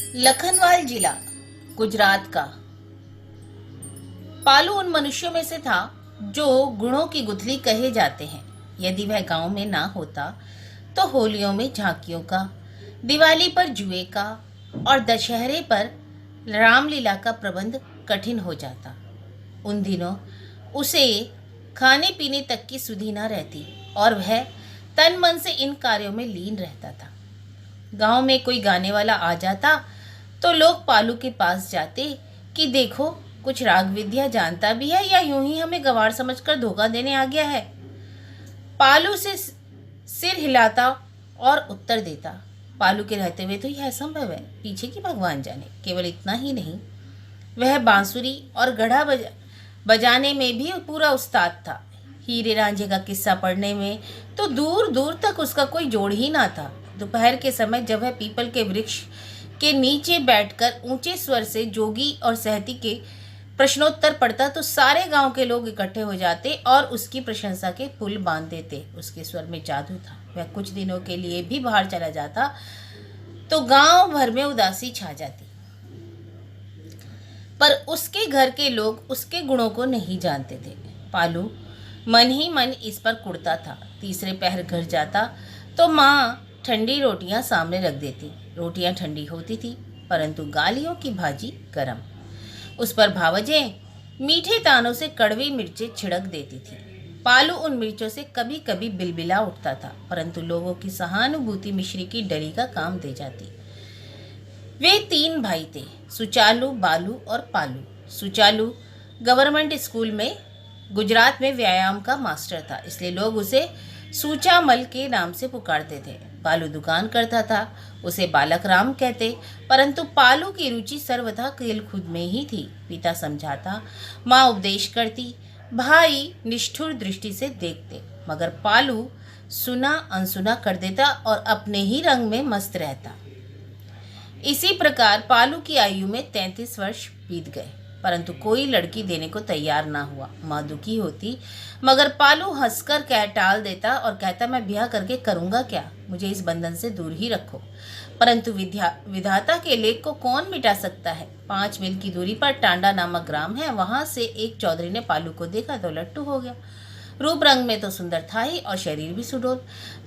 लखनवाल जिला गुजरात का पालू उन मनुष्यों में से था जो गुणों की गुथली कहे जाते हैं। यदि वह गांव में ना होता तो होलियों में झांकियों का, दिवाली पर जुए का और दशहरे पर रामलीला का प्रबंध कठिन हो जाता। उन दिनों उसे खाने पीने तक की सुधि न रहती और वह तन मन से इन कार्यों में लीन रहता था। गांव में कोई गाने वाला आ जाता तो लोग पालू के पास जाते कि देखो कुछ राग विद्या जानता भी है या यूं ही हमें गंवार समझकर धोखा देने आ गया है। पालू से सिर हिलाता और उत्तर देता, पालू के रहते हुए तो यह असंभव है, पीछे की भगवान जाने। केवल इतना ही नहीं, वह बांसुरी और गढ़ा बजाने में भी पूरा उस्ताद था। हीरे रांझे का किस्सा पढ़ने में तो दूर दूर तक उसका कोई जोड़ ही ना था। दोपहर के समय जब वह पीपल के वृक्ष के नीचे बैठकर ऊंचे स्वर से जोगी और सहती के प्रश्नोत्तर पढ़ता तो सारे गांव के लोग इकट्ठे हो जाते और उसकी प्रशंसा के पुल बांध देते। उसके स्वर में जादू था। वह कुछ दिनों के लिए भी बाहर चला जाता तो गांव भर में उदासी छा जाती, पर उसके घर के लोग उसके गुणों को नहीं जानते थे। पालू मन ही मन इस पर कुड़ता था। तीसरे पहर घर जाता तो माँ ठंडी रोटियां सामने रख देती। रोटियां ठंडी होती थी परंतु गालियों की भाजी गरम। उस पर भावजे मीठे तानों से कड़वी मिर्चें छिड़क देती थी। पालू उन मिर्चों से कभी कभी बिलबिला उठता था, परंतु लोगों की सहानुभूति मिश्री की डली का काम दे जाती। वे तीन भाई थे, सुचालू, बालू और पालू। सुचालू गवर्नमेंट स्कूल में गुजरात में व्यायाम का मास्टर था, इसलिए लोग उसे सूचामल के नाम से पुकारते थे। बालू दुकान करता था, उसे बालक राम कहते, परंतु पालू की रुचि सर्वथा खेल खुद में ही थी। पिता समझाता, माँ उपदेश करती, भाई निष्ठुर दृष्टि से देखते, मगर पालू सुना अनसुना कर देता और अपने ही रंग में मस्त रहता। इसी प्रकार पालू की आयु में 33 वर्ष बीत गए, परंतु कोई लड़की देने को तैयार ना हुआ। माँ दुखी होती, मगर पालू हंसकर टाल देता और कहता, मैं ब्याह करके करूँगा क्या, मुझे इस बंधन से दूर ही रखो। परंतु विधाता के लेख को कौन मिटा सकता है। 5 मील की दूरी पर टांडा नामक ग्राम है, वहां से एक चौधरी ने पालू को देखा तो लट्टू हो गया। रूप रंग में तो सुंदर था ही और शरीर भी सुडौल।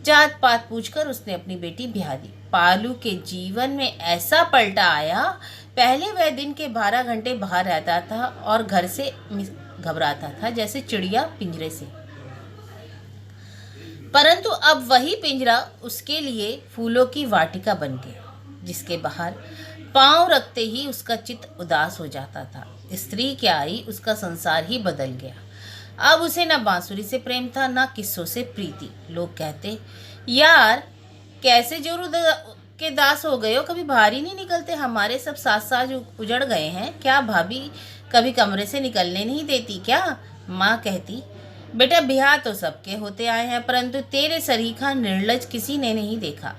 जात पात पूछकर उसने अपनी बेटी ब्याह दी। पालू के जीवन में ऐसा पलटा आया, पहले वह दिन के 12 घंटे बाहर रहता था और घर से घबराता था जैसे चिड़िया पिंजरे से, परंतु अब वही पिंजरा उसके लिए फूलों की वाटिका बन गया, जिसके बाहर पांव रखते ही उसका चित्त उदास हो जाता था। स्त्री क्या आई, उसका संसार ही बदल गया। अब उसे न बांसुरी से प्रेम था न किस्सों से प्रीति। लोग कहते, यार कैसे जोरू के दास हो गए हो, कभी बाहर ही नहीं निकलते, हमारे सब साथ साथ उजड़ गए हैं, क्या भाभी कभी कमरे से निकलने नहीं देती क्या। माँ कहती, बेटा ब्याह तो सबके होते आए हैं, परंतु तेरे सरीखा निर्लज किसी ने नहीं देखा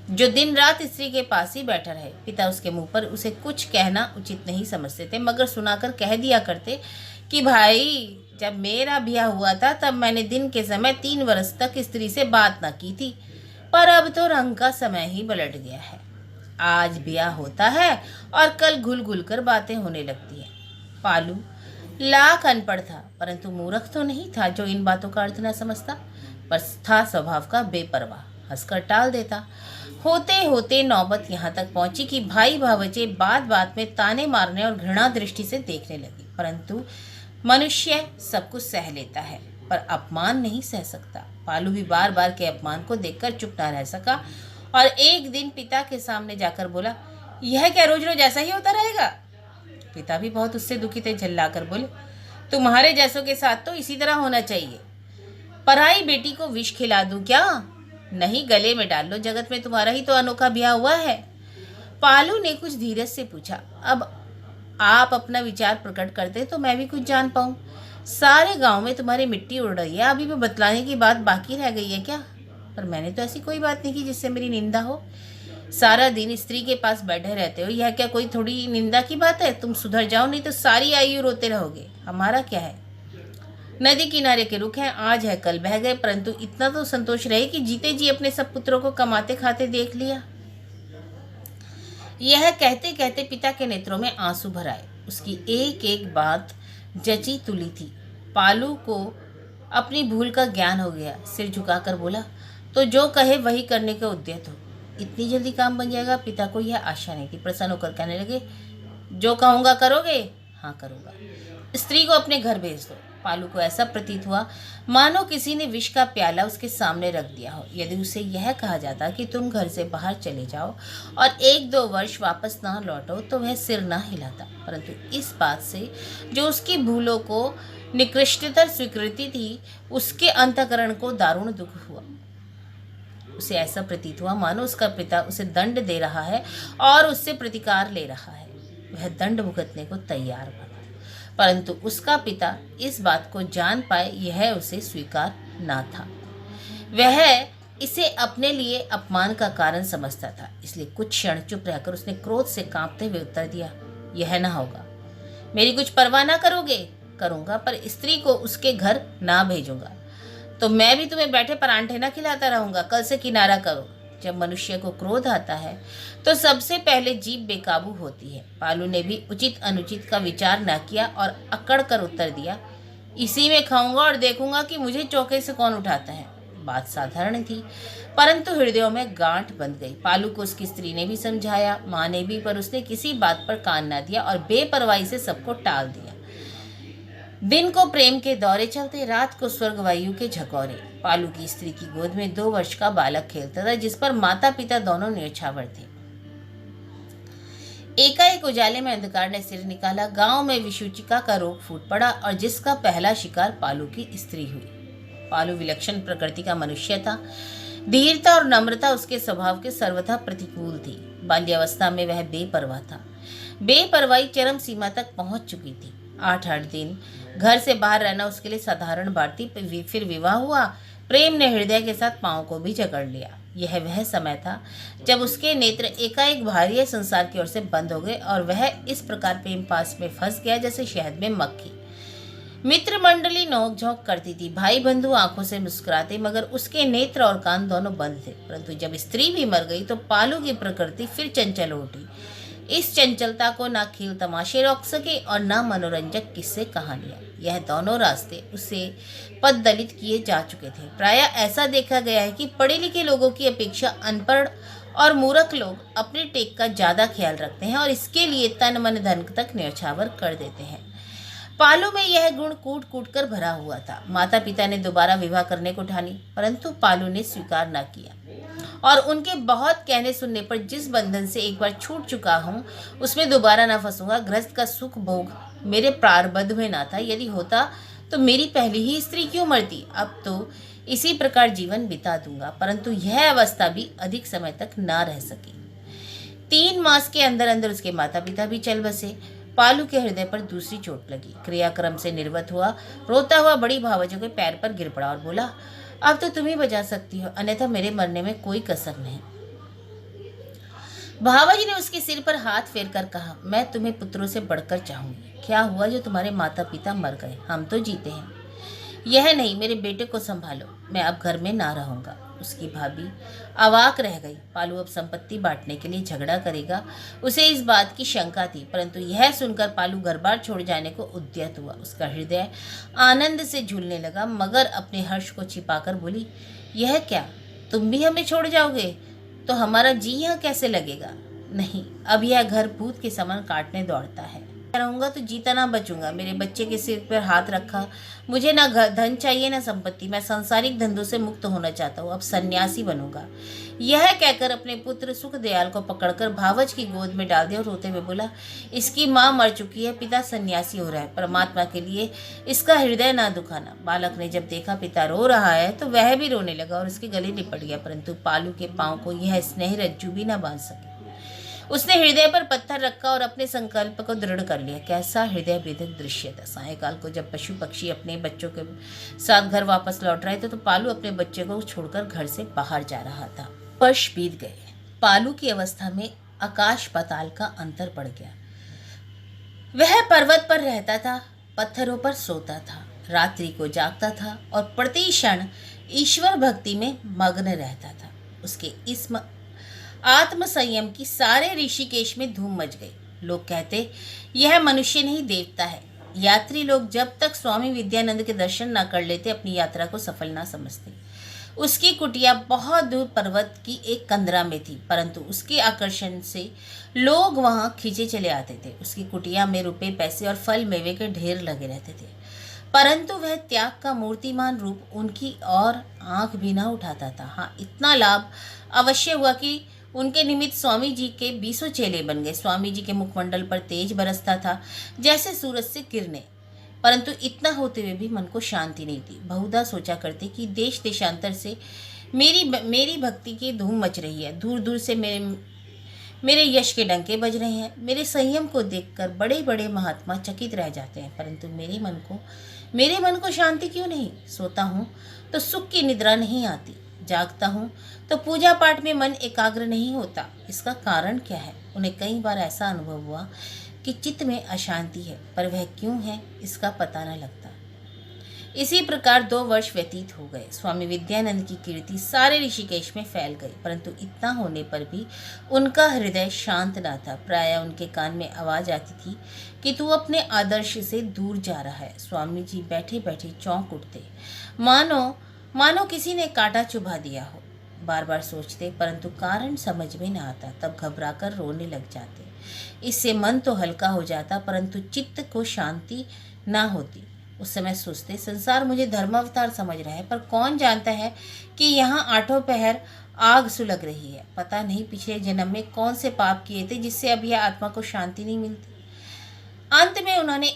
जो दिन रात स्त्री के पास ही बैठा रहे। पिता उसके मुंह पर उसे कुछ कहना उचित नहीं समझते थे, मगर सुनाकर कह दिया करते कि भाई जब मेरा ब्याह हुआ था तब मैंने दिन के समय 3 वर्ष तक स्त्री से बात न की थी, पर अब तो रंग का समय ही पलट गया है। आज ब्याह होता है और कल घुल घुल कर बातें होने लगती हैं। पालू लाख अनपढ़ था, परंतु मूर्ख तो नहीं था जो इन बातों का अर्थ न समझता, पर था स्वभाव का बेपरवाह, हंसकर टाल देता। होते होते नौबत यहाँ तक पहुंची कि भाई भावजे बात बात में ताने मारने और घृणा दृष्टि से देखने लगी। परंतु मनुष्य सब कुछ सह लेता है पर अपमान नहीं सह सकता। पालू भी बार बार के अपमान को देखकर चुप ना रह सका और एक दिन पिता के सामने जाकर बोला, यह क्या रोज रोज ऐसा ही होता रहेगा। पिता भी बहुत उससे दुखी थे, झल्लाकर बोले, तुम्हारे जैसों के साथ तो इसी तरह होना चाहिए। पराई बेटी को विष खिला दूं क्या, नहीं गले में डाल लो, जगत में तुम्हारा ही तो अनोखा ब्याह हुआ है। पालू ने कुछ धीरज से पूछा, अब आप अपना विचार प्रकट करते तो मैं भी कुछ जान पाऊं। सारे गांव में तुम्हारी मिट्टी उड़ रही है, अभी भी बतलाने की बात बाकी रह गई है क्या। पर मैंने तो ऐसी कोई बात नहीं की जिससे मेरी निंदा हो। सारा दिन स्त्री के पास बैठे रहते हो, यह क्या कोई थोड़ी निंदा की बात है। तुम सुधर जाओ नहीं तो सारी आयु रोते रहोगे। हमारा क्या है, नदी किनारे के रुख हैं, आज है कल बह गए, परंतु इतना तो संतोष रहे कि जीते जी अपने सब पुत्रों को कमाते खाते देख लिया। यह कहते कहते पिता के नेत्रों में आंसू भर आए। उसकी एक एक बात जची तुली थी। पालू को अपनी भूल का ज्ञान हो गया। सिर झुकाकर बोला, तो जो कहे वही करने के उद्यत हो। इतनी जल्दी काम बन जाएगा? पिता को यह आशा नहीं थी। प्रसन्न होकर कहने लगे, जो कहूँगा करोगे? हाँ करूँगा। स्त्री को अपने घर भेज दो। पालू को ऐसा प्रतीत हुआ मानो किसी ने विष का प्याला उसके सामने रख दिया हो। यदि उसे यह कहा जाता कि तुम घर से बाहर चले जाओ और 1-2 वर्ष वापस ना लौटो तो वह सिर ना हिलाता, परंतु इस बात से जो उसकी भूलों को निकृष्टतर स्वीकृति थी, उसके अंतःकरण को दारुण दुख हुआ। उसे ऐसा प्रतीत हुआ मानो उसका पिता उसे दंड दे रहा है और उससे प्रतिकार ले रहा है। वह दंड भुगतने को तैयार था, परंतु उसका पिता इस बात को जान पाए यह उसे स्वीकार ना था। वह इसे अपने लिए अपमान का कारण समझता था। इसलिए कुछ क्षण चुप रहकर उसने क्रोध से कांपते हुए उत्तर दिया, यह ना होगा। मेरी कुछ परवाह ना करोगे? करूंगा, पर स्त्री को उसके घर ना भेजूंगा तो मैं भी तुम्हें बैठे परांठे ना खिलाता रहूंगा। कल से किनारा करो। जब मनुष्य को क्रोध आता है तो सबसे पहले जीभ बेकाबू होती है। पालू ने भी उचित अनुचित का विचार न किया और अकड़ कर उत्तर दिया, इसी में खाऊंगा और देखूंगा कि मुझे चौके से कौन उठाता है। बात साधारण थी, परंतु हृदयों में गांठ बंध गई। पालू को उसकी स्त्री ने भी समझाया, माँ ने भी, पर उसने किसी बात पर कान न दिया और बेपरवाही से सबको टाल दिया। दिन को प्रेम के दौरे चलते, रात को स्वर्गवायु के झकोरे। पालू की स्त्री की गोद में 2 वर्ष का बालक खेलता था, जिस पर माता पिता दोनों न्यौछावर थे। एकाएक उजाले में अंधकार ने सिर निकाला। गांव में विषुचिका का रोग फूट पड़ा और जिसका पहला शिकार पालू की स्त्री हुई। पालू विलक्षण प्रकृति का मनुष्य था। धीरता और नम्रता उसके स्वभाव के सर्वथा प्रतिकूल थी। बाल्यावस्था में वह बेपरवाह था। बेपरवाही चरम सीमा तक पहुंच चुकी थी। 8-8 दिन घर से बाहर रहना उसके लिए साधारण बात थी। फिर विवाह हुआ। प्रेम ने हृदय के साथ पांव को भी जकड़ लिया। यह वह समय था जब उसके नेत्र एकाएक बाहरी संसार की ओर से बंद हो गए और वह इस प्रकार प्रेम पास में फंस गया जैसे शहद में मक्खी। मित्र मंडली नोक झोंक करती थी, भाई बंधु आंखों से मुस्कुराते, मगर उसके नेत्र और कान दोनों बंद थे। परंतु जब स्त्री भी मर गई तो पालू की प्रकृति फिर चंचल हो उठी। इस चंचलता को ना खेल तमाशे रोक सके और ना मनोरंजक किस्से कहानियां। यह दोनों रास्ते उसे पददलित किए जा चुके थे। प्रायः ऐसा देखा गया है कि पढ़े लिखे लोगों की अपेक्षा अनपढ़ और मूर्ख लोग अपने टेक का ज्यादा ख्याल रखते हैं और इसके लिए तन मन धन तक न्यौछावर कर देते हैं। पालू में यह गुण कूट कूट कर भरा हुआ था। माता पिता ने दोबारा विवाह करने को ठानी, परंतु पालू ने स्वीकार न किया और उनके बहुत कहने सुनने पर जिस बंधन से एक बार छूट चुका हूँ उसमें दोबारा न फंसूंगा। गृहस्थ का सुख भोग मेरे प्रारब्ध में ना था। यदि होता तो मेरी पहली ही स्त्री क्यों मरती। अब तो इसी प्रकार जीवन बिता दूंगा। परंतु यह अवस्था भी अधिक समय तक ना रह सकी। 3 मास के अंदर अंदर उसके माता पिता भी चल बसे। पालू के हृदय पर दूसरी चोट लगी। क्रियाक्रम से निर्वत हुआ। रोता हुआ बड़ी भावजों के पैर पर गिर पड़ा और बोला, अब तो तुम ही बचा सकती हो, अन्यथा मेरे मरने में कोई कसर नहीं। भावजी ने उसके सिर पर हाथ फेर कर कहा, मैं तुम्हें पुत्रों से बढ़कर चाहूंगी। क्या हुआ जो तुम्हारे माता पिता मर गए, हम तो जीते हैं। यह नहीं, मेरे बेटे को संभालो, मैं अब घर में ना रहूंगा। उसकी भाभी अवाक रह गई। पालू अब संपत्ति बांटने के लिए झगड़ा करेगा, उसे इस बात की शंका थी, परंतु यह सुनकर पालू घर बार छोड़ जाने को उद्यत हुआ। उसका हृदय आनंद से झूलने लगा, मगर अपने हर्ष को छिपाकर बोली, यह क्या, तुम भी हमें छोड़ जाओगे तो हमारा जी यहाँ कैसे लगेगा। नहीं, अब यह घर भूत के समान काटने दौड़ता है। रहूंगा तो जीता ना बचूंगा। मेरे बच्चे के सिर पर हाथ रखा। मुझे ना धन चाहिए ना संपत्ति। मैं सांसारिक धंधों से मुक्त होना चाहता हूँ। अब सन्यासी बनूंगा। यह कहकर अपने पुत्र सुखदयाल को पकड़कर भावज की गोद में डाल दिया और रोते हुए बोला, इसकी माँ मर चुकी है, पिता सन्यासी हो रहा है, परमात्मा के लिए इसका हृदय ना दुखाना। बालक ने जब देखा पिता रो रहा है तो वह भी रोने लगा और उसके गले लिपट गया, परंतु पालू के पांव को यह स्नेह रज्जू भी न बांध सके। उसने हृदय पर पत्थर रखा और अपने संकल्प को दृढ़ कर लिया। कैसा हृदय भेदक दृश्य था। सायंकाल को जब पशु पक्षी अपने बच्चों के साथ घर वापस लौट रहे थे तो पालू अपने बच्चे को छोड़कर घर से बाहर जा रहा था। वर्ष बीत गए। पालू की अवस्था में आकाश पाताल का अंतर पड़ गया। वह पर्वत पर रहता था, पत्थरों पर सोता था, रात्रि को जागता था और प्रति क्षण ईश्वर भक्ति में मग्न रहता था। उसके इस आत्म संयम की सारे ऋषिकेश में धूम मच गई। लोग कहते यह मनुष्य नहीं देवता है। यात्री लोग जब तक स्वामी विद्यानंद के दर्शन न कर लेते अपनी यात्रा को सफल ना समझते। उसकी कुटिया बहुत दूर पर्वत की एक कंदरा में थी, परंतु उसके आकर्षण से लोग वहां खींचे चले आते थे। उसकी कुटिया में रुपए पैसे और फल मेवे के ढेर लगे रहते थे, परंतु वह त्याग का मूर्तिमान रूप उनकी और आंख भी ना उठाता था। हाँ, इतना लाभ अवश्य हुआ कि उनके निमित्त स्वामी जी के 20 चेले बन गए। स्वामी जी के मुखमंडल पर तेज बरसता था जैसे सूरज से किरणें, परंतु इतना होते हुए भी मन को शांति नहीं थी। बहुधा सोचा करते कि देश देशांतर से मेरी भक्ति की धूम मच रही है। दूर दूर से मेरे यश के डंके बज रहे हैं। मेरे संयम को देखकर बड़े बड़े महात्मा चकित रह जाते हैं, परंतु मेरे मन को शांति क्यों नहीं? सोता हूँ तो सुख की निद्रा नहीं आती, जागता हूँ तो पूजा पाठ में मन एकाग्र नहीं होता। इसका कारण क्या है? उन्हें कई बार ऐसा अनुभव हुआ कि चित्त में अशांति है, पर वह क्यों है इसका पता न लगता। इसी प्रकार 2 वर्ष व्यतीत हो गए। स्वामी विद्यानंद की कीर्ति सारे ऋषिकेश में फैल गई, परंतु इतना होने पर भी उनका हृदय शांत न था। प्रायः उनके कान में आवाज आती थी कि तू अपने आदर्श से दूर जा रहा है। स्वामी जी बैठे बैठे चौंक उठते, मानो किसी ने कांटा चुभा दिया हो। बार बार सोचते, परंतु कारण समझ में न आता। तब घबराकर रोने लग जाते। इससे मन तो हल्का हो जाता, परंतु चित्त को शांति ना होती। उस समय सोचते, संसार मुझे धर्मावतार समझ रहा है, पर कौन जानता है कि यहाँ आठों पहर आग सुलग रही है। पता नहीं पिछले जन्म में कौन से पाप किए थे जिससे अब यह आत्मा को शांति नहीं मिलती। अंत में उन्होंने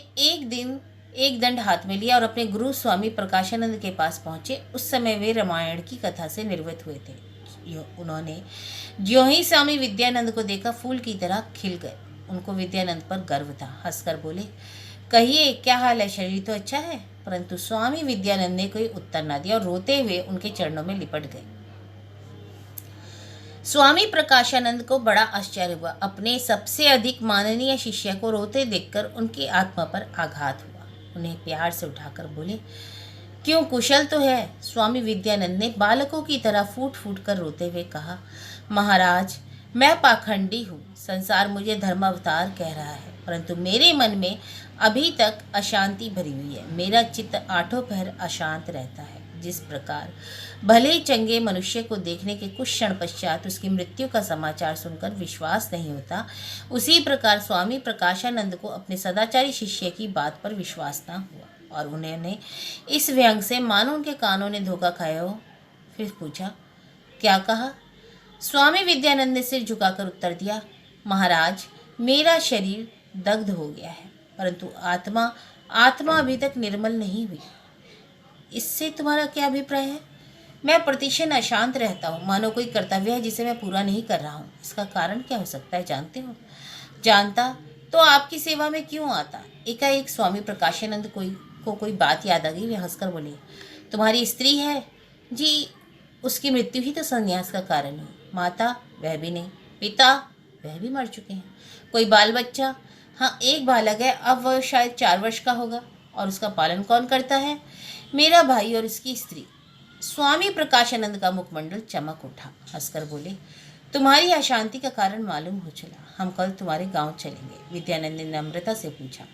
एक दंड हाथ में लिया और अपने गुरु स्वामी प्रकाशानंद के पास पहुंचे। उस समय वे रामायण की कथा से निर्वृत्त हुए थे। उन्होंने ज्यों ही स्वामी विद्यानंद को देखा, फूल की तरह खिल गए। उनको विद्यानंद पर गर्व था। हंसकर बोले, कहिए क्या हाल है? शरीर तो अच्छा है? परंतु स्वामी विद्यानंद ने कोई उत्तर न दिया और रोते हुए उनके चरणों में लिपट गए। स्वामी प्रकाशानंद को बड़ा आश्चर्य हुआ। अपने सबसे अधिक माननीय शिष्य को रोते देखकर उनकी आत्मा पर आघात हुआ। उन्हें प्यार से उठाकर बोले, क्यों, कुशल तो है? स्वामी विद्यानंद ने बालकों की तरह फूट फूट कर रोते हुए कहा, महाराज, मैं पाखंडी हूँ। संसार मुझे धर्मावतार कह रहा है, परंतु मेरे मन में अभी तक अशांति भरी हुई है। मेरा चित्त आठों पहर अशांत रहता है। जिस प्रकार भले चंगे मनुष्य को देखने के कुछ क्षण पश्चात उसकी मृत्यु का समाचार सुनकर विश्वास नहीं होता, उसी प्रकार स्वामी प्रकाशानंद को अपने सदाचारी शिष्य की बात पर विश्वास न हुआ और उन्होंने इस व्यंग से मानो उनके कानों ने धोखा खाया हो। फिर पूछा, क्या कहा? स्वामी विद्यानंद ने सिर झुकाकर उत्तर दिया, महाराज, मेरा शरीर दग्ध हो गया है, परंतु आत्मा अभी तक निर्मल नहीं हुई। इससे तुम्हारा क्या अभिप्राय है? मैं प्रतिक्षण अशांत रहता हूँ, मानो कोई कर्तव्य है जिसे मैं पूरा नहीं कर रहा हूँ। इसका कारण क्या हो सकता है, जानते हो? जानता तो आपकी सेवा में क्यों आता? एकाएक स्वामी प्रकाशानंद को कोई बात याद आ गई। वे हंसकर बोले, तुम्हारी स्त्री है? जी, उसकी मृत्यु ही तो संन्यास का कारण है। माता? वह भी नहीं। पिता? वह भी मर चुके हैं। कोई बाल बच्चा? हाँ, एक बालक है, अब वह शायद 4 वर्ष का होगा। और उसका पालन कौन करता है? मेरा भाई और उसकी स्त्री। स्वामी प्रकाशानंद का मुखमंडल चमक उठा। हंसकर बोले, तुम्हारी अशांति का कारण मालूम हो चला। हम कल तुम्हारे गांव चलेंगे। विद्यानंद ने नम्रता से पूछा,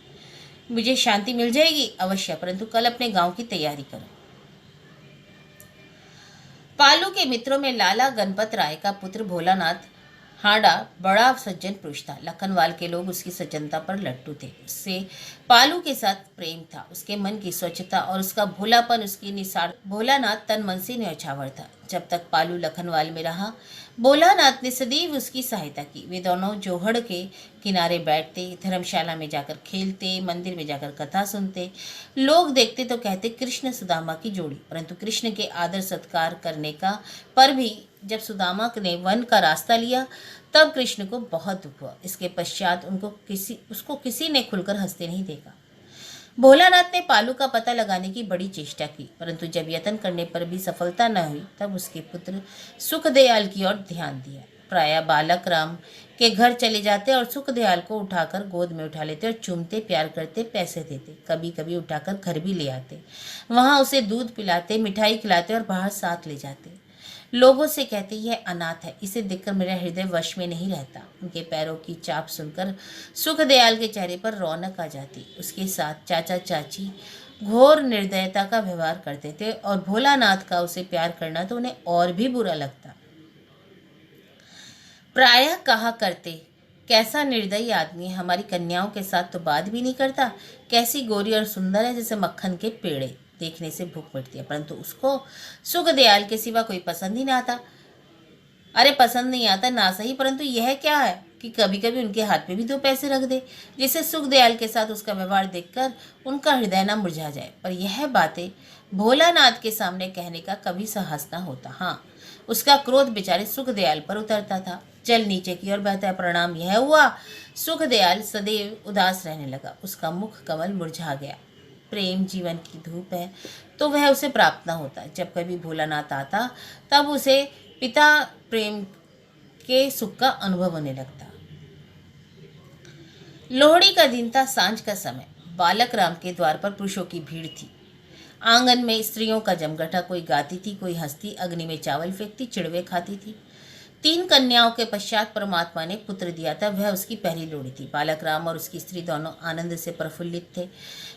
मुझे शांति मिल जाएगी? अवश्य, परंतु कल अपने गांव की तैयारी करो। पालू के मित्रों में लाला गणपत राय का पुत्र भोलानाथ हांडा बड़ा सज्जन पुरुष था। लखनवाल के लोग उसकी सज्जनता पर लट्टू थे। उससे पालू के साथ प्रेम था। उसके मन की स्वच्छता और उसका भोलापन उसकी निसार। भोलानाथ तन मन से न्यौछावर था। जब तक पालू लखनवाल में रहा, भोलानाथ ने सदैव उसकी सहायता की। वे दोनों जोहड़ के किनारे बैठते, धर्मशाला में जाकर खेलते, मंदिर में जाकर कथा सुनते। लोग देखते तो कहते कृष्ण सुदामा की जोड़ी, परंतु कृष्ण के आदर सत्कार करने का पर भी जब सुदामा ने वन का रास्ता लिया तब कृष्ण को बहुत दुख हुआ। इसके पश्चात उसको किसी ने खुलकर हंसते नहीं देखा। भोलानाथ ने पालू का पता लगाने की बड़ी चेष्टा की, परंतु जब यत्न करने पर भी सफलता न हुई तब उसके पुत्र सुखदयाल की ओर ध्यान दिया। प्रायः बालक राम के घर चले जाते और सुखदयाल को उठाकर गोद में उठा लेते और चूमते, प्यार करते, पैसे देते। कभी कभी उठाकर घर भी ले आते। वहां उसे दूध पिलाते, मिठाई खिलाते और बाहर साथ ले जाते। लोगों से कहते यह अनाथ है। इसे देखकर मेरा हृदय वश में नहीं रहता। उनके पैरों की चाप सुनकर सुखदयाल के चेहरे पर रौनक आ जाती। उसके साथ चाचा चाची घोर निर्दयता का व्यवहार करते थे और भोलानाथ का उसे प्यार करना तो उन्हें और भी बुरा लगता। प्रायः कहा करते, कैसा निर्दयी आदमी है, हमारी कन्याओं के साथ तो बात भी नहीं करता। कैसी गोरी और सुंदर है, जैसे मक्खन के पेड़े, देखने से भूख मिटती है। परंतु उसको सुखदयाल के सिवा कोई पसंद ही ना आता। अरे पसंद नहीं आता ना सही, परंतु यह क्या है कि कभी कभी उनके हाथ में भी 2 पैसे रख दे, जिससे सुखदयाल के साथ उसका व्यवहार देखकर उनका हृदय ना मुरझा जाए। पर यह बातें भोलानाथ के सामने कहने का कभी साहस ना होता। हाँ, उसका क्रोध बेचारे सुखदयाल पर उतरता था। जल नीचे की ओर बहता परिणाम यह हुआ, सुखदयाल सदैव उदास रहने लगा। उसका मुख कमल मुरझा गया। प्रेम जीवन की धूप है, तो वह उसे प्राप्त न होता। जब कभी भोलानाथ आता तब उसे पिता प्रेम के सुख का अनुभव होने लगता। लोहड़ी का दिन था, सांझ का समय। बालक राम के द्वार पर पुरुषों की भीड़ थी। आंगन में स्त्रियों का जमघटा, कोई गाती थी, कोई हंसती, अग्नि में चावल फेंकती, चिड़वे खाती थी। 3 कन्याओं के पश्चात परमात्मा ने पुत्र दिया था, वह उसकी पहली लोड़ी थी। बालक राम और उसकी स्त्री दोनों आनंद से प्रफुल्लित थे।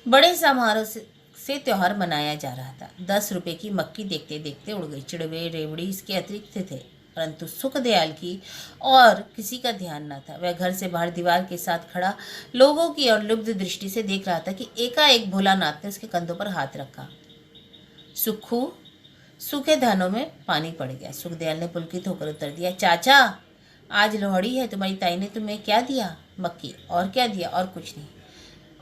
बड़े समारोह से त्योहार मनाया जा रहा था। 10 रुपए की मक्की देखते देखते उड़ गई। चिड़वे रेवड़ी इसके अतिरिक्त थे, परंतु सुखदयाल की और किसी का ध्यान न था। वह घर से बाहर दीवार के साथ खड़ा लोगों की और लुब्ध दृष्टि से देख रहा था कि एकाएक भोलानाथ ने उसके कंधों पर हाथ रखा। सुखू, सूखे धानों में पानी पड़ गया। सुखदयाल ने पुलकित होकर उत्तर दिया, चाचा आज लोहड़ी है, तुम्हारी ताई ने तुम्हें क्या दिया? मक्की। और क्या दिया? और कुछ नहीं।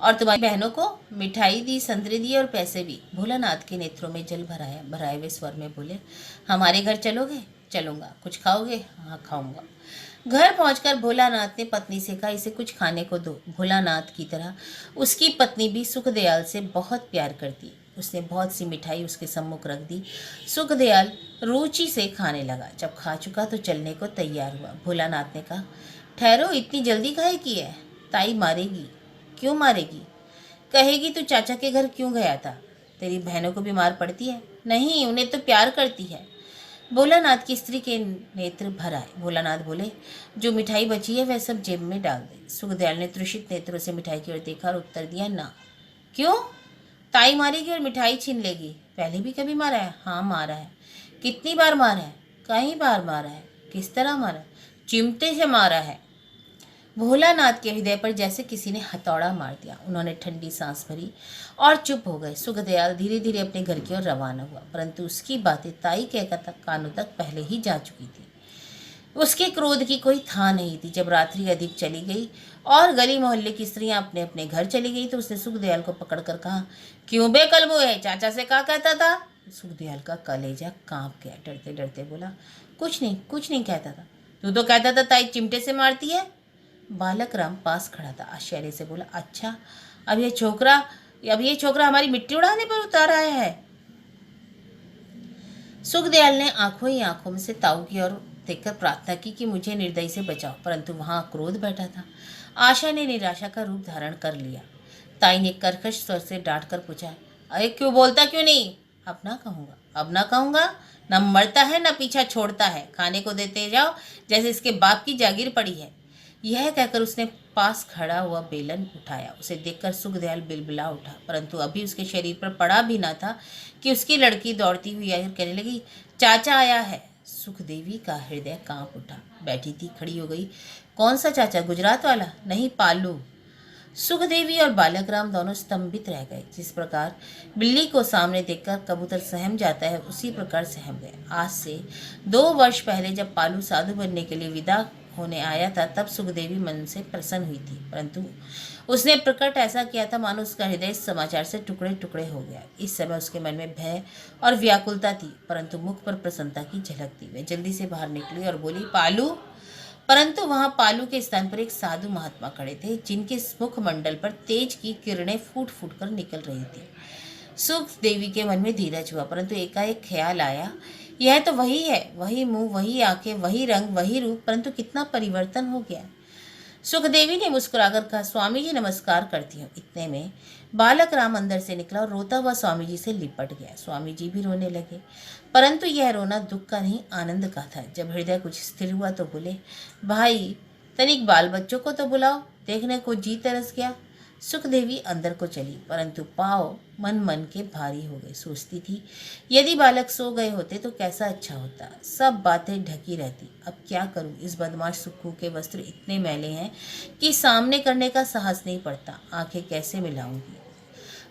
और तुम्हारी बहनों को मिठाई दी, संतरे दिए और पैसे भी। भोलानाथ के नेत्रों में जल भराया, भराए हुए स्वर में बोले, हमारे घर चलोगे? चलूंगा। कुछ खाओगे? हाँ खाऊंगा। घर पहुंचकर भोलानाथ ने पत्नी से कहा, इसे कुछ खाने को दो। भोलानाथ की तरह उसकी पत्नी भी सुखदयाल से बहुत प्यार करती। उसने बहुत सी मिठाई उसके सम्मुख रख दी। सुखदयाल रुचि से खाने लगा। जब खा चुका तो चलने को तैयार हुआ। भोलानाथ ने कहा, ठहरो, इतनी जल्दी काहे की है? ताई मारेगी। क्यों मारेगी? कहेगी तू चाचा के घर क्यों गया था? तेरी बहनों को बीमार पड़ती है? नहीं, उन्हें तो प्यार करती है। भोलानाथ की स्त्री के नेत्र भर आए। भोलानाथ बोले, जो मिठाई बची है वह सब जेब में डाल दे। सुखदयाल ने त्रुषित नेत्रों से मिठाई की ओर देखा और उत्तर दिया, ना। क्यों? ताई मारेगी और मिठाई छीन लेगी। पहले भी कभी मारा है? हाँ मारा है। कितनी बार मारा है? कई बार मारा है। किस तरह मारा? चिमटे से मारा है। भोलानाथ के हृदय पर जैसे किसी ने हथौड़ा मार दिया। उन्होंने ठंडी सांस भरी और चुप हो गए। सुखदयाल धीरे धीरे अपने घर की ओर रवाना हुआ, परंतु उसकी बातें ताई के कानों तक पहले ही जा चुकी थी। उसके क्रोध की कोई था नहीं थी। जब रात्रि अधिक चली गई और गली मोहल्ले की स्त्रियां अपने अपने घर चली गई तो उसने सुखदयाल को पकड़कर कहा, क्यों बेकलमू है? चाचा से क्या कहता था? सुखदयाल का कलेजा कांप गया। डरते डरते बोला, कुछ नहीं कहता था। तू तो कहता था ताई चिमटे से मारती है। बालक राम पास खड़ा था, आश्चर्य से बोला, अच्छा, अब ये छोकरा हमारी मिट्टी उड़ाने पर उतार आया है। सुखदयाल ने आंखों ही आंखों में से ताऊ की ओर देखकर प्रार्थना की कि मुझे निर्दयी से बचाओ, परंतु वहां क्रोध बैठा था। आशा ने निराशा का रूप धारण कर लिया। ताई ने कर्कश स्वर से डांट कर पूछा, अरे क्यों बोलता क्यों नहीं? अब ना कहूंगा। न मरता है न पीछा छोड़ता है। खाने को देते जाओ जैसे इसके बाप की जागीर पड़ी है। यह कहकर उसने पास खड़ा हुआ बेलन उठाया। उसे देखकर सुखदयाल बिलबिला उठा, परंतु अभी उसके शरीर पर पड़ा भी ना था कि उसकी लड़की दौड़ती हुई आकर कहने लगी, चाचा आया है। सुखदेवी का हृदय कांप उठा। बैठी थी खड़ी हो गई। कौन सा चाचा? गुजरात वाला? नहीं, पालू। सुखदेवी और बालक राम दोनों स्तंभित रह गए। जिस प्रकार बिल्ली को सामने देखकर कबूतर सहम जाता है, उसी प्रकार सहम गए। आज से 2 वर्ष पहले जब पालू साधु बनने के लिए विदा होने आया था, तब सुखदेवी मन से प्रसन्न हुई थी, परंतु उसने प्रकट ऐसा किया था मानो उसका हृदय इस समाचार से टुकड़े टुकड़े हो गया। इस समय उसके मन में भय और व्याकुलता थी, परंतु मुख पर प्रसन्नता की झलक थी। वह जल्दी से बाहर निकली और बोली, पालू। परंतु वहां पालू के स्थान पर एक साधु महात्मा खड़े थे, जिनके मुख मंडल पर तेज की किरणें फूट फूट कर निकल रही थी। सुखदेवी के मन में धीरज हुआ, परंतु एकाएक ख्याल आया, यह तो वही है, वही मुंह, वही आंखें, वही रंग, वही रूप, परंतु कितना परिवर्तन हो गया। सुखदेवी ने मुस्कुराकर कहा, स्वामी जी नमस्कार करती हूँ। इतने में बालक राम अंदर से निकला और रोता हुआ स्वामी जी से लिपट गया। स्वामी जी भी रोने लगे, परंतु यह रोना दुख का नहीं आनंद का था। जब हृदय कुछ स्थिर हुआ तो बोले, भाई तनिक बाल बच्चों को तो बुलाओ, देखने को जी तरस गया। सुखदेवी अंदर को चली, परंतु पाँव मन मन के भारी हो गए। सोचती थी, यदि बालक सो गए होते तो कैसा अच्छा होता, सब बातें ढकी रहती। अब क्या करूं, इस बदमाश सुक्खू के वस्त्र इतने मैले हैं कि सामने करने का साहस नहीं पड़ता। आंखें कैसे मिलाऊंगी?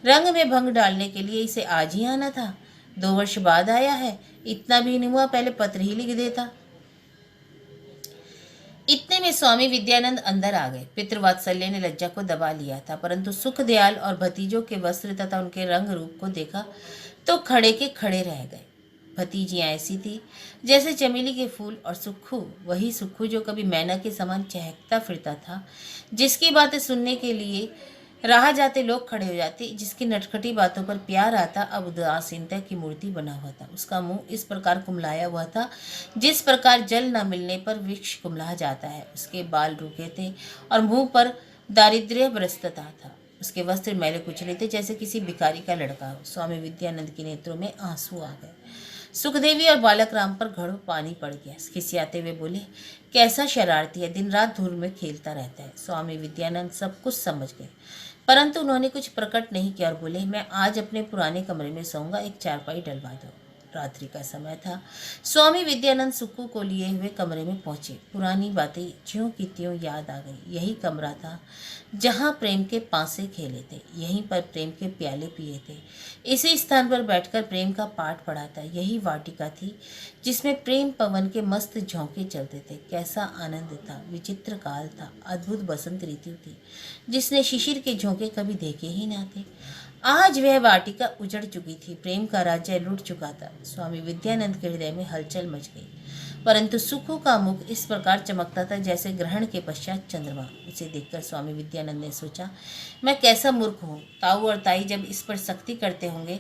रंग में भंग डालने के लिए इसे आज ही आना था। 2 वर्ष बाद आया है, इतना भी नहीं हुआ, पहले पत्र ही लिख देता। इतने में स्वामी विद्यानंद अंदर आ गए। पितृवात्सल्य ने लज्जा को दबा लिया था, परंतु सुख दयाल और भतीजों के वस्त्र तथा उनके रंग रूप को देखा तो खड़े के खड़े रह गए। भतीजियां ऐसी थी जैसे चमेली के फूल, और सुक्खू वही सुक्खू जो कभी मैना के समान चहकता फिरता था, जिसकी बातें सुनने के लिए राह जाते लोग खड़े हो जाते, जिसकी नटखटी बातों पर प्यार आता, अब उदासीनता की मूर्ति बना हुआ था। उसका मुंह इस प्रकार कुमलाया हुआ था जिस प्रकार जल न मिलने पर वृक्ष कुमला जाता है। उसके बाल रूखे थे और मुंह पर दारिद्र्य बरसता था। उसके वस्त्र मैले कुचले थे जैसे किसी भिखारी का लड़का हो। स्वामी विद्यानंद के नेत्रों में आंसू आ गए। सुखदेवी और बालक राम पर घड़ों पानी पड़ गया। खिसियाते हुए बोले, कैसा शरारती है, दिन रात धूल में खेलता रहता है। स्वामी विद्यानंद सब कुछ समझ गए, परंतु उन्होंने कुछ प्रकट नहीं किया और बोले, मैं आज अपने पुराने कमरे में सोऊंगा, एक चारपाई डलवा दो। रात्रि का समय था। स्वामी विद्यानंद सुक्कू को लिए हुए कमरे में पहुंचे। पुरानी बातें ज्यों की त्यों याद आ गई। यही कमरा था जहां प्रेम के पासे खेले थे, यहीं पर प्रेम के प्याले पिए थे, इसी स्थान पर बैठकर प्रेम का पाठ पढ़ा था। यही वाटिका थी जिसमें प्रेम पवन के मस्त झोंके चलते थे। कैसा आनंद था, विचित्र काल था, अद्भुत बसंत ऋतु थी जिसने शिशिर के झोंके कभी देखे ही ना थे। आज वह वाटिका उजड़ चुकी थी, प्रेम का राज्य लूट चुका था। स्वामी विद्यानंद के हृदय में हलचल मच गई, परंतु सुक्खू का मुख इस प्रकार चमकता था जैसे ग्रहण के पश्चात चंद्रमा। उसे देखकर स्वामी विद्यानंद ने सोचा, मैं कैसा मूर्ख हूँ। ताऊ और ताई जब इस पर सख्ती करते होंगे,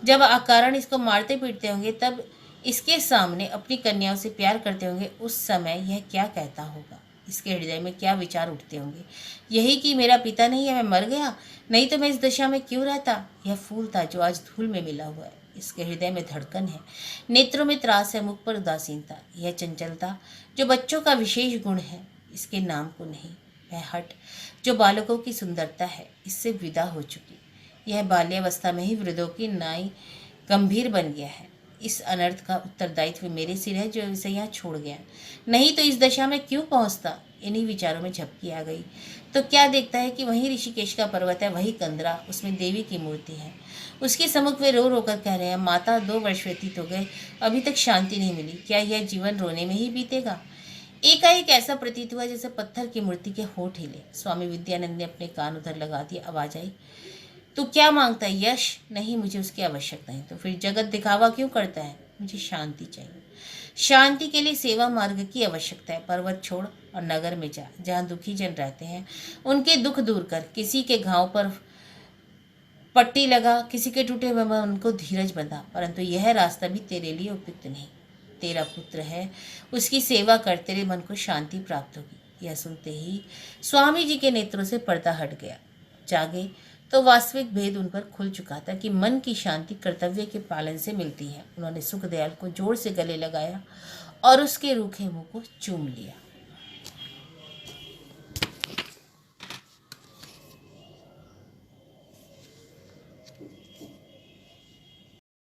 जब अकारण इसको मारते पीटते होंगे, तब इसके सामने अपनी कन्याओं से प्यार करते होंगे, उस समय यह क्या कहता होगा? इसके हृदय में क्या विचार उठते होंगे? यही कि मेरा पिता नहीं है, मैं मर गया, नहीं तो मैं इस दशा में क्यों रहता। यह फूल था जो आज धूल में मिला हुआ है। इसके हृदय में धड़कन है, नेत्रों में त्रास है, मुख पर उदासीनता। यह चंचलता जो बच्चों का विशेष गुण है, इसके नाम को नहीं। वह हट जो बालकों की सुंदरता है, इससे विदा हो चुकी। यह बाल्यावस्था में ही वृद्धों की नाई गंभीर बन गया है। इस अनर्थ का उत्तरदायित्व मेरे सिर है जो इसे यहाँ छोड़ गया, नहीं तो इस दशा में क्यों पहुँचता। इन्हीं विचारों में झपकी आ गई तो क्या देखता है कि वही ऋषिकेश का पर्वत है, वही कंदरा, उसमें देवी की मूर्ति है। उसके सम्मुख वे रो रो कर कह रहे हैं, माता 2 वर्ष व्यतीत हो गए, अभी तक शांति नहीं मिली, क्या यह जीवन रोने में ही बीतेगा। एकाएक ऐसा प्रतीत हुआ जैसे पत्थर की मूर्ति के होठ हिले। स्वामी विद्यानंद ने अपने कान उधर लगा दिए। आवाज आई, तू क्या मांगता है? यश? नहीं, मुझे उसकी आवश्यकता नहीं। तो फिर जगत दिखावा क्यों करता है? मुझे शांति चाहिए। शांति के लिए सेवा मार्ग की आवश्यकता है। पर्वत छोड़ और नगर में जा, जहाँ दुखी जन रहते हैं, उनके दुख दूर कर। किसी के घाव पर पट्टी लगा, किसी के टूटे हुए मन को धीरज बंधा, परंतु यह रास्ता भी तेरे लिए उपयुक्त नहीं। तेरा पुत्र है, उसकी सेवा कर, तेरे मन को शांति प्राप्त होगी। यह सुनते ही स्वामी जी के नेत्रों से पर्दा हट गया। जागे तो वास्तविक भेद उन पर खुल चुका था कि मन की शांति कर्तव्य के पालन से मिलती है। उन्होंने सुखदयाल को जोर से गले लगाया और उसके रूखे मुंह को चूम लिया।